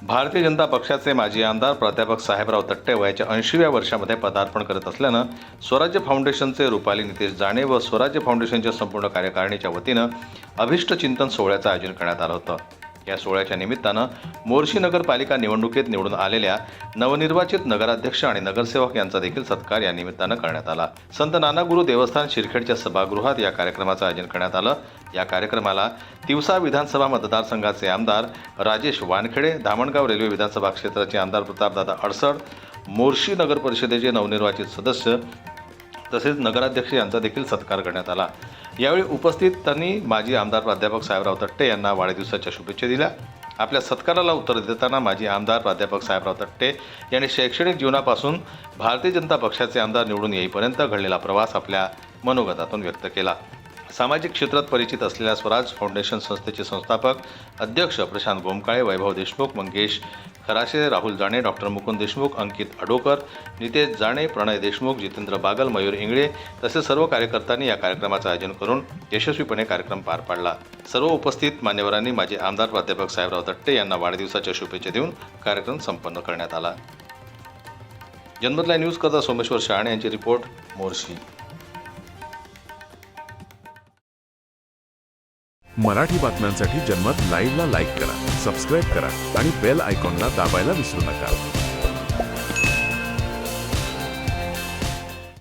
भारतीय जनता पक्षाचे माजी आमदार प्राध्यापक साहेबराव तट्टे वयाच्या 80व्या वर्षामध्ये पदार्पण करत असल्यानं स्वराज्य फाउंडेशनचे रुपाली नितेश जाणे व स्वराज्य फाउंडेशनच्या संपूर्ण कार्यकारिणीच्या वतीनं अभिष्ट चिंतन सोहळ्याचं आयोजन करण्यात आलं होतं। या सोहळ्याच्या निमित्तानं मोर्शी नगरपालिका निवडणुकीत निवडून आलेल्या नवनिर्वाचित नगराध्यक्ष आणि नगरसेवक यांचा देखील सत्कार या निमित्तानं करण्यात आला। संत नानागुरु देवस्थान शिरखेडच्या सभागृहात या कार्यक्रमाचं आयोजन करण्यात आलं। या कार्यक्रमाला तिवसा विधानसभा मतदारसंघाचे आमदार राजेश वानखेडे, धामणगाव रेल्वे विधानसभा क्षेत्राचे आमदार प्रतापदादा अडसड, मोर्शी नगर परिषदेचे नवनिर्वाचित सदस्य तसेच नगराध्यक्ष यांचा देखील सत्कार करण्यात आला। यावेळी उपस्थितांनी माजी आमदार प्राध्यापक साहेबराव तट्टे यांना वाढदिवसाच्या शुभेच्छा दिल्या। आपल्या सत्काराला उत्तर देताना माजी आमदार प्राध्यापक साहेबराव तट्टे यांनी शैक्षणिक जीवनापासून भारतीय जनता पक्षाचे आमदार निवडून येईपर्यंत घडलेला प्रवास आपल्या मनोगतातून व्यक्त केला। सामाजिक क्षेत्रात परिचित असलेल्या स्वराज फाउंडेशन संस्थेचे संस्थापक अध्यक्ष प्रशांत गोमकाळे, वैभव देशमुख, मंगेश खराशे, राहुल जाणे, डॉक्टर मुकुंद देशमुख, अंकित अडोकर, नितेश जाणे, प्रणय देशमुख, जितेंद्र बागल, मयूर इंगळे तसेच सर्व कार्यकर्त्यांनी या कार्यक्रमाचं आयोजन करून यशस्वीपणे कार्यक्रम पार पाडला। सर्व उपस्थित मान्यवरांनी माजी आमदार प्राध्यापक साहेबराव तट्टे यांना वाढदिवसाच्या शुभेच्छा देऊन कार्यक्रम संपन्न करण्यात आला। जनमत न्यूज करता सोमेश्वर शहाणे यांची रिपोर्ट, मोर्शी। मराठी बातम्यांसाठी जनमत लाईव्हला लाईक करा, सबस्क्राईब करा आणि बेल आयकॉनला दाबायला विसरू नका।